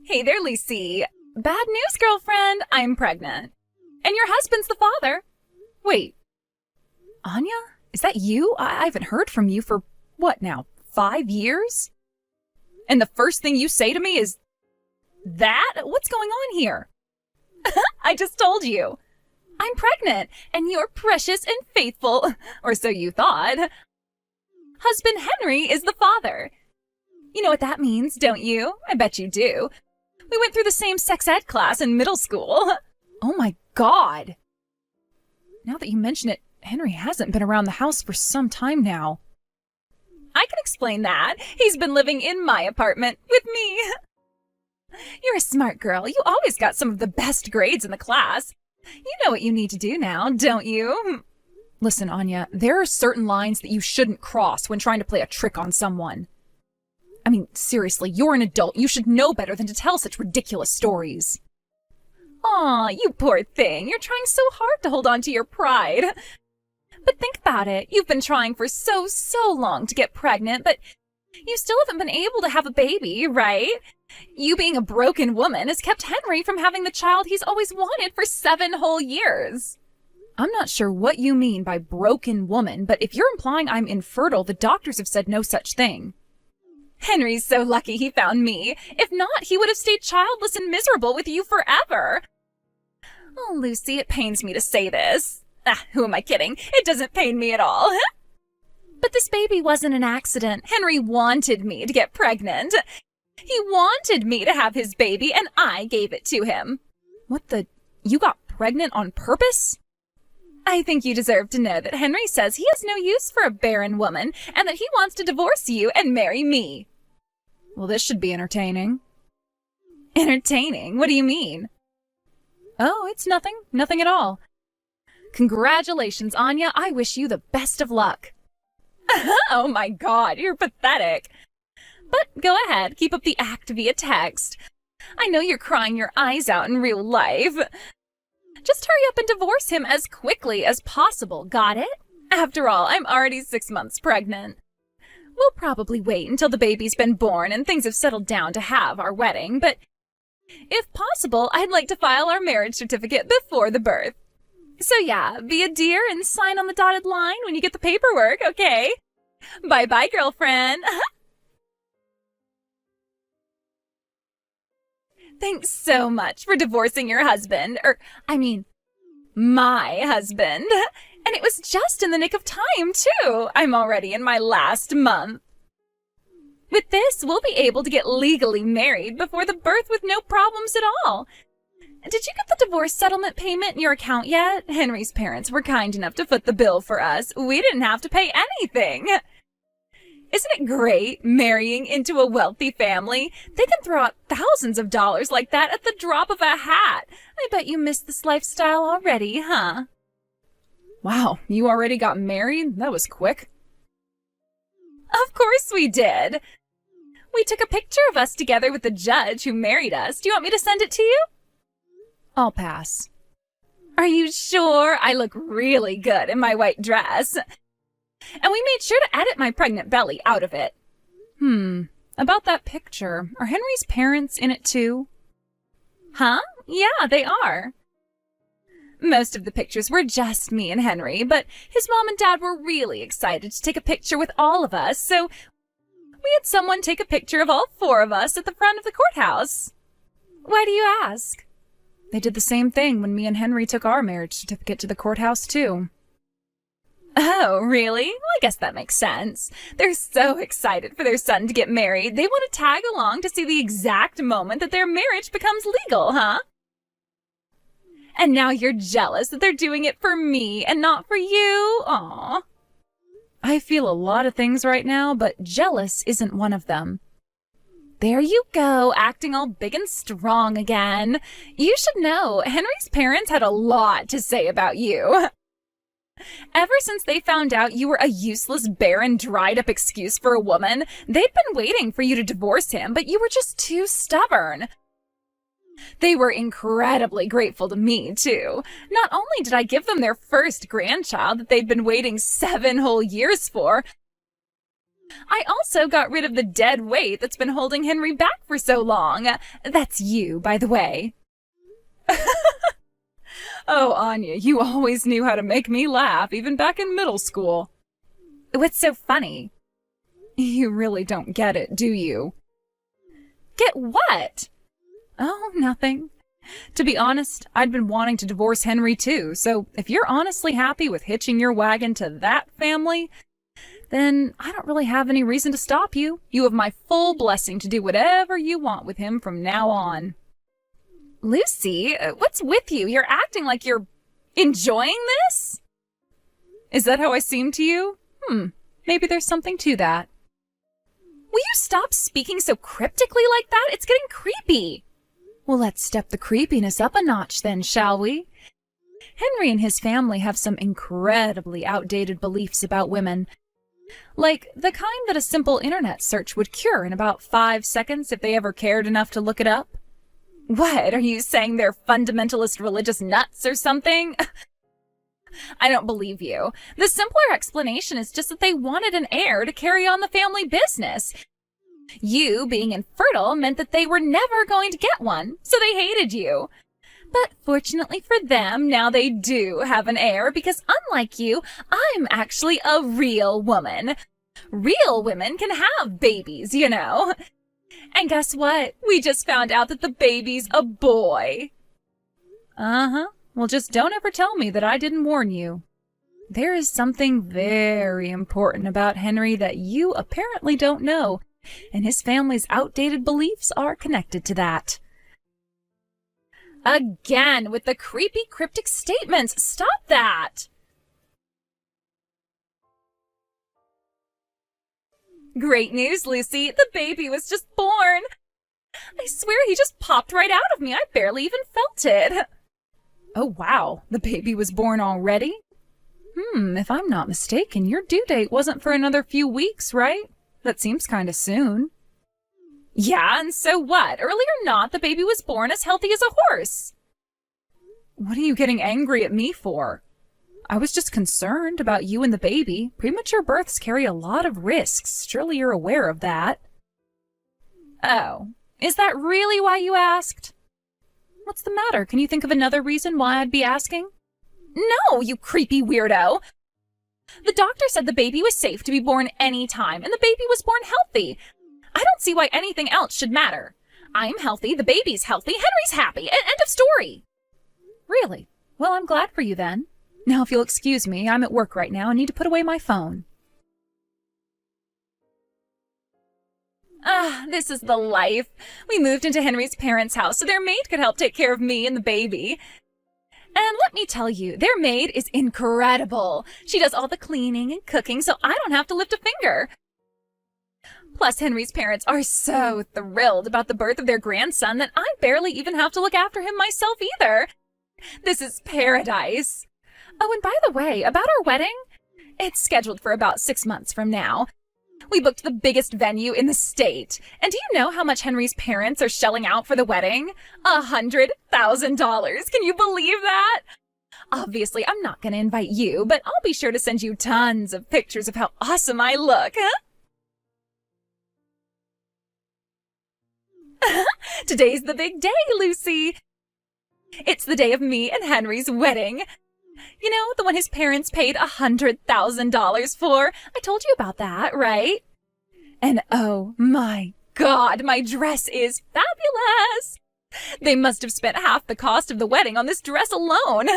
Hey there, Lucy. Bad news, girlfriend. I'm pregnant. And your husband's the father. Wait, Anya? Is that you? I haven't heard from you for, what now, 5 years? And the first thing you say to me is, that? What's going on here? I just told you. I'm pregnant, and you're precious and faithful, or so you thought. Husband Henry is the father. You know what that means, don't you? I bet you do. We went through the same sex ed class in middle school. Oh my God. Now that you mention it, Henry hasn't been around the house for some time now. I can explain that. He's been living in my apartment with me. You're a smart girl. You always got some of the best grades in the class. You know what you need to do now, don't you? Listen, Anya, there are certain lines that you shouldn't cross when trying to play a trick on someone. I mean, seriously, you're an adult. You should know better than to tell such ridiculous stories. Aw, you poor thing. You're trying so hard to hold on to your pride. But think about it. You've been trying for so long to get pregnant, but you still haven't been able to have a baby, right? You being a broken woman has kept Henry from having the child he's always wanted for 7 whole years. I'm not sure what you mean by broken woman, but if you're implying I'm infertile, the doctors have said no such thing. Henry's so lucky he found me. If not, he would have stayed childless and miserable with you forever. Oh, Lucy, it pains me to say this. Who am I kidding? It doesn't pain me at all. But this baby wasn't an accident. Henry wanted me to get pregnant. He wanted me to have his baby, and I gave it to him. What the? You got pregnant on purpose? I think you deserve to know that Henry says he has no use for a barren woman, and that he wants to divorce you and marry me. Well, this should be entertaining. Entertaining? What do you mean? Oh, it's nothing. Nothing at all. Congratulations, Anya. I wish you the best of luck. Oh my God, you're pathetic. But go ahead, keep up the act via text. I know you're crying your eyes out in real life. Just hurry up and divorce him as quickly as possible, got it? After all, I'm already 6 months pregnant. We'll probably wait until the baby's been born and things have settled down to have our wedding, but if possible, I'd like to file our marriage certificate before the birth. So yeah, be a dear and sign on the dotted line when you get the paperwork, okay? Bye-bye, girlfriend. Thanks so much for divorcing your husband, my husband. And it was just in the nick of time, too. I'm already in my last month. With this, we'll be able to get legally married before the birth with no problems at all. Did you get the divorce settlement payment in your account yet? Henry's parents were kind enough to foot the bill for us. We didn't have to pay anything. Isn't it great, marrying into a wealthy family? They can throw out thousands of dollars like that at the drop of a hat. I bet you miss this lifestyle already, huh? Wow, you already got married? That was quick. Of course we did. We took a picture of us together with the judge who married us. Do you want me to send it to you? I'll pass. Are you sure? I look really good in my white dress. And we made sure to edit my pregnant belly out of it. About that picture, are Henry's parents in it too? Huh? Yeah, they are. Most of the pictures were just me and Henry, but his mom and dad were really excited to take a picture with all of us, so we had someone take a picture of all 4 of us at the front of the courthouse. Why do you ask? They did the same thing when me and Henry took our marriage certificate to the courthouse, too. Oh, really? Well, I guess that makes sense. They're so excited for their son to get married. They want to tag along to see the exact moment that their marriage becomes legal, huh? And now you're jealous that they're doing it for me and not for you? Aw. I feel a lot of things right now, but jealous isn't one of them. There you go, acting all big and strong again. You should know, Henry's parents had a lot to say about you. Ever since they found out you were a useless, barren, dried-up excuse for a woman, they'd been waiting for you to divorce him, but you were just too stubborn. They were incredibly grateful to me, too. Not only did I give them their first grandchild that they'd been waiting 7 whole years for, I also got rid of the dead weight that's been holding Henry back for so long. That's you, by the way. Oh, Anya, you always knew how to make me laugh, even back in middle school. What's so funny? You really don't get it, do you? Get what? Oh, nothing. To be honest, I'd been wanting to divorce Henry too, so if you're honestly happy with hitching your wagon to that family, then I don't really have any reason to stop you. You have my full blessing to do whatever you want with him from now on. Lucy, what's with you? You're acting like you're enjoying this? Is that how I seem to you? Maybe there's something to that. Will you stop speaking so cryptically like that? It's getting creepy. Well, let's step the creepiness up a notch then, shall we? Henry and his family have some incredibly outdated beliefs about women. Like the kind that a simple internet search would cure in about 5 seconds if they ever cared enough to look it up. What, are you saying they're fundamentalist religious nuts or something? I don't believe you. The simpler explanation is just that they wanted an heir to carry on the family business. You being infertile meant that they were never going to get one, so they hated you. But fortunately for them, now they do have an heir because unlike you, I'm actually a real woman. Real women can have babies, you know. And guess what? We just found out that the baby's a boy. Well, just don't ever tell me that I didn't warn you. There is something very important about Henry that you apparently don't know, and his family's outdated beliefs are connected to that. Again, with the creepy, cryptic statements. Stop that! Great news, Lucy. The baby was just born. I swear he just popped right out of me. I barely even felt it. Oh, wow. The baby was born already? If I'm not mistaken, your due date wasn't for another few weeks, right? That seems kind of soon. Yeah, and so what? Early or not, the baby was born as healthy as a horse. What are you getting angry at me for? I was just concerned about you and the baby. Premature births carry a lot of risks. Surely you're aware of that. Oh, is that really why you asked? What's the matter? Can you think of another reason why I'd be asking? No, you creepy weirdo. The doctor said the baby was safe to be born any time, and the baby was born healthy. I don't see why anything else should matter. I'm healthy, the baby's healthy, Henry's happy. End of story. Really? Well, I'm glad for you then. Now, if you'll excuse me, I'm at work right now and need to put away my phone. This is the life. We moved into Henry's parents' house so their maid could help take care of me and the baby. And let me tell you, their maid is incredible. She does all the cleaning and cooking so I don't have to lift a finger. Plus, Henry's parents are so thrilled about the birth of their grandson that I barely even have to look after him myself either. This is paradise. Oh, and by the way, about our wedding, it's scheduled for about 6 months from now. We booked the biggest venue in the state. And do you know how much Henry's parents are shelling out for the wedding? $100,000. Can you believe that? Obviously, I'm not going to invite you, but I'll be sure to send you tons of pictures of how awesome I look, huh? Today's the big day, Lucy. It's the day of me and Henry's wedding. You know, the one his parents paid $100,000 for. I told you about that, right? And oh my God, my dress is fabulous. They must have spent half the cost of the wedding on this dress alone.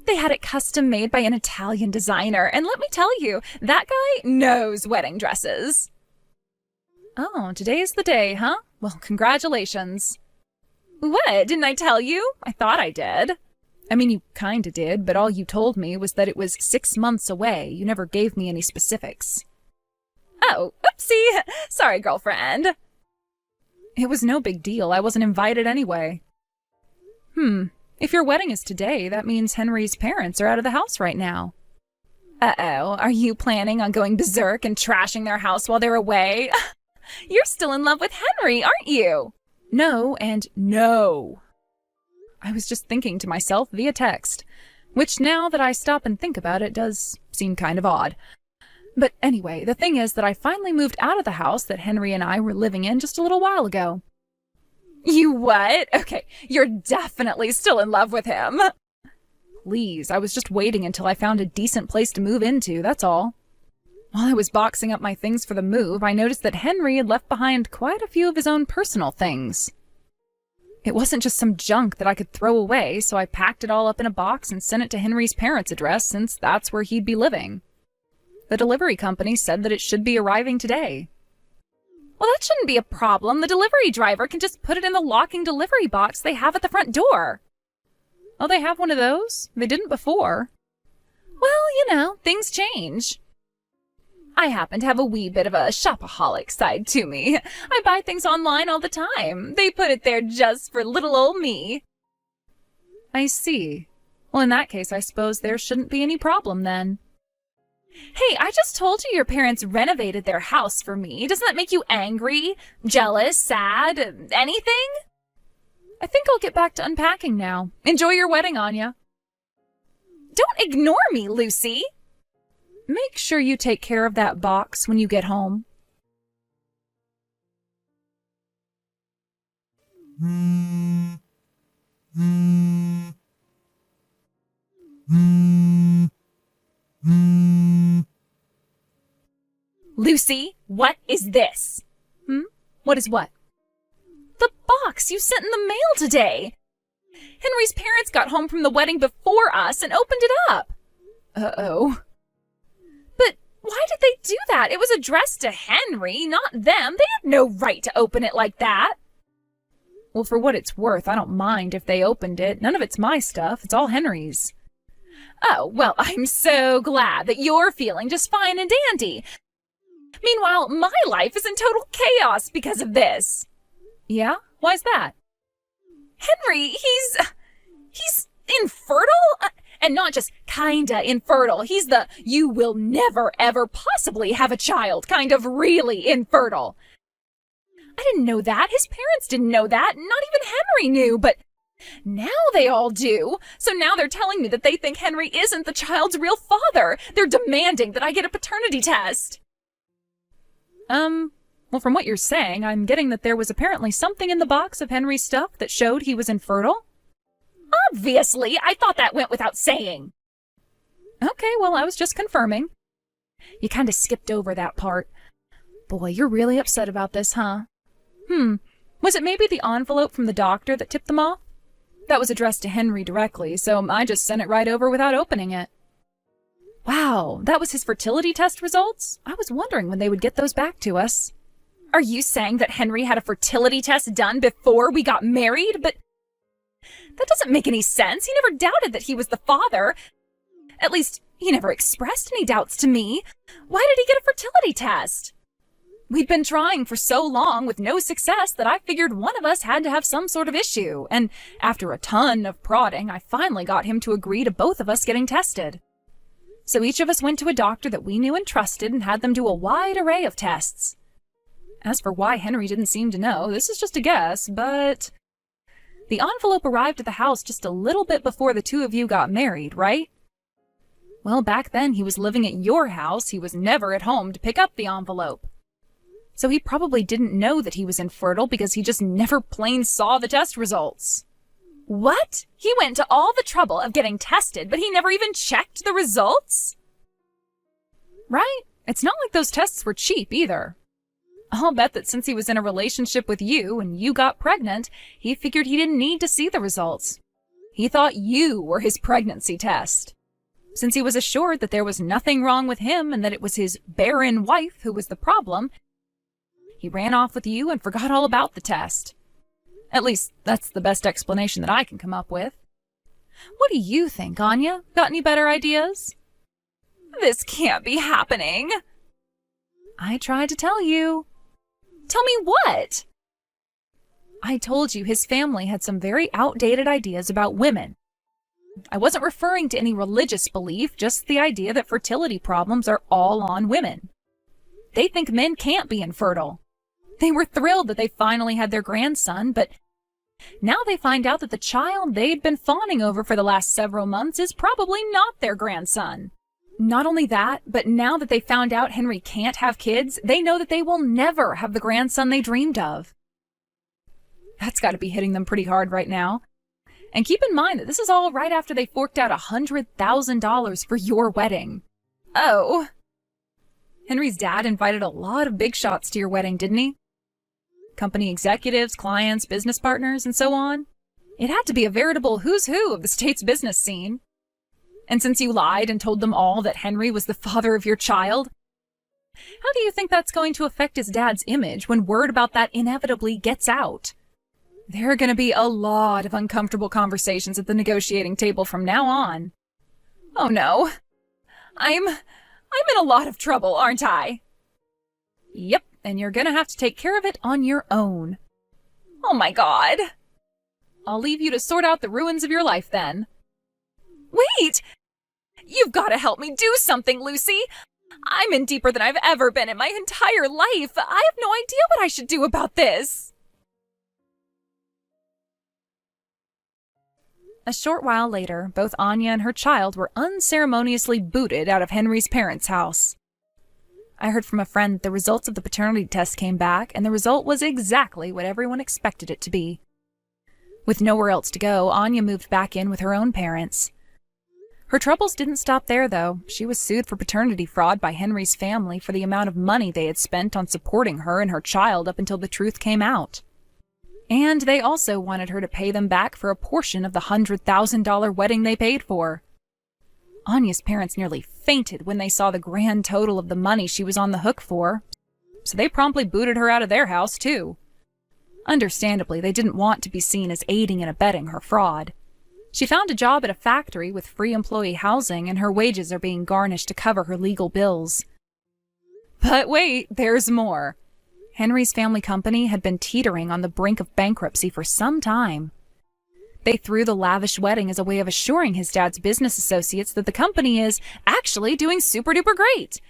They had it custom made by an Italian designer, and let me tell you, that guy knows wedding dresses. Oh, today's the day, huh? Well, congratulations. What, didn't I tell you? I thought I did. I mean, you kinda did, but all you told me was that it was 6 months away. You never gave me any specifics. Oh, oopsie. Sorry, girlfriend. It was no big deal. I wasn't invited anyway. If your wedding is today, that means Henry's parents are out of the house right now. Uh-oh, are you planning on going berserk and trashing their house while they're away? You're still in love with Henry, aren't you? No and no. I was just thinking to myself via text, which now that I stop and think about it does seem kind of odd. But anyway, the thing is that I finally moved out of the house that Henry and I were living in just a little while ago. You what? Okay, you're definitely still in love with him. Please, I was just waiting until I found a decent place to move into, that's all. While I was boxing up my things for the move, I noticed that Henry had left behind quite a few of his own personal things. It wasn't just some junk that I could throw away, so I packed it all up in a box and sent it to Henry's parents' address since that's where he'd be living. The delivery company said that it should be arriving today. Well, that shouldn't be a problem. The delivery driver can just put it in the locking delivery box they have at the front door. Oh, they have one of those? They didn't before. Well, things change. I happen to have a wee bit of a shopaholic side to me. I buy things online all the time. They put it there just for little old me. I see. Well, in that case, I suppose there shouldn't be any problem then. Hey, I just told you your parents renovated their house for me. Doesn't that make you angry, jealous, sad, anything? I think I'll get back to unpacking now. Enjoy your wedding, Anya. Don't ignore me, Lucy. Make sure you take care of that box when you get home. Lucy, what is this? What is what? The box you sent in the mail today. Henry's parents got home from the wedding before us and opened it up. Uh-oh. But why did they do that? It was addressed to Henry, not them. They had no right to open it like that. Well, for what it's worth, I don't mind if they opened it. None of it's my stuff. It's all Henry's. Oh, well, I'm so glad that you're feeling just fine and dandy. Meanwhile, my life is in total chaos because of this. Yeah? Why's that? Henry, he's infertile? And not just kinda infertile. He's the you will never ever possibly have a child kind of really infertile. I didn't know that. His parents didn't know that. Not even Henry knew, but now they all do. So now they're telling me that they think Henry isn't the child's real father. They're demanding that I get a paternity test. Well, from what you're saying, I'm getting that there was apparently something in the box of Henry's stuff that showed he was infertile. Obviously, I thought that went without saying. Okay, well, I was just confirming. You kind of skipped over that part. Boy, you're really upset about this, huh? Was it maybe the envelope from the doctor that tipped them off? That was addressed to Henry directly, so I just sent it right over without opening it. Wow, that was his fertility test results? I was wondering when they would get those back to us. Are you saying that Henry had a fertility test done before we got married? But that doesn't make any sense. He never doubted that he was the father. At least, he never expressed any doubts to me. Why did he get a fertility test? We'd been trying for so long with no success that I figured one of us had to have some sort of issue. And after a ton of prodding, I finally got him to agree to both of us getting tested. So each of us went to a doctor that we knew and trusted and had them do a wide array of tests. As for why Henry didn't seem to know, this is just a guess, but the envelope arrived at the house just a little bit before the two of you got married, right? Well, back then he was living at your house. He was never at home to pick up the envelope. So he probably didn't know that he was infertile because he just never plain saw the test results. What? He went to all the trouble of getting tested, but he never even checked the results? Right? It's not like those tests were cheap either. I'll bet that since he was in a relationship with you and you got pregnant, he figured he didn't need to see the results. He thought you were his pregnancy test. Since he was assured that there was nothing wrong with him and that it was his barren wife who was the problem, he ran off with you and forgot all about the test. At least, that's the best explanation that I can come up with. What do you think, Anya? Got any better ideas? This can't be happening. I tried to tell you. Tell me what? I told you his family had some very outdated ideas about women. I wasn't referring to any religious belief, just the idea that fertility problems are all on women. They think men can't be infertile. They were thrilled that they finally had their grandson, but now they find out that the child they'd been fawning over for the last several months is probably not their grandson. Not only that, but now that they found out Henry can't have kids, they know that they will never have the grandson they dreamed of. That's got to be hitting them pretty hard right now. And keep in mind that this is all right after they forked out $100,000 for your wedding. Oh. Henry's dad invited a lot of big shots to your wedding, didn't he? Company executives, clients, business partners, and so on. It had to be a veritable who's who of the state's business scene. And since you lied and told them all that Henry was the father of your child, how do you think that's going to affect his dad's image when word about that inevitably gets out? There are going to be a lot of uncomfortable conversations at the negotiating table from now on. Oh no. I'm in a lot of trouble, aren't I? Yep, and you're going to have to take care of it on your own. Oh my God. I'll leave you to sort out the ruins of your life then. Wait! You've got to help me do something, Lucy! I'm in deeper than I've ever been in my entire life. I have no idea what I should do about this. A short while later, both Anya and her child were unceremoniously booted out of Henry's parents' house. I heard from a friend that the results of the paternity test came back, and the result was exactly what everyone expected it to be. With nowhere else to go, Anya moved back in with her own parents. Her troubles didn't stop there, though. She was sued for paternity fraud by Henry's family for the amount of money they had spent on supporting her and her child up until the truth came out. And they also wanted her to pay them back for a portion of the $100,000 wedding they paid for. Anya's parents nearly fainted when they saw the grand total of the money she was on the hook for, so they promptly booted her out of their house, too. Understandably, they didn't want to be seen as aiding and abetting her fraud. She found a job at a factory with free employee housing, and her wages are being garnished to cover her legal bills. But wait, there's more. Henry's family company had been teetering on the brink of bankruptcy for some time. They threw the lavish wedding as a way of assuring his dad's business associates that the company is actually doing super-duper great.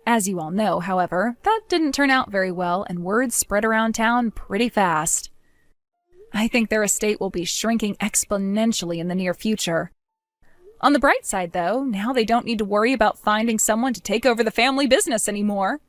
As you all know, however, that didn't turn out very well, and word spread around town pretty fast. I think their estate will be shrinking exponentially in the near future. On the bright side, though, now they don't need to worry about finding someone to take over the family business anymore.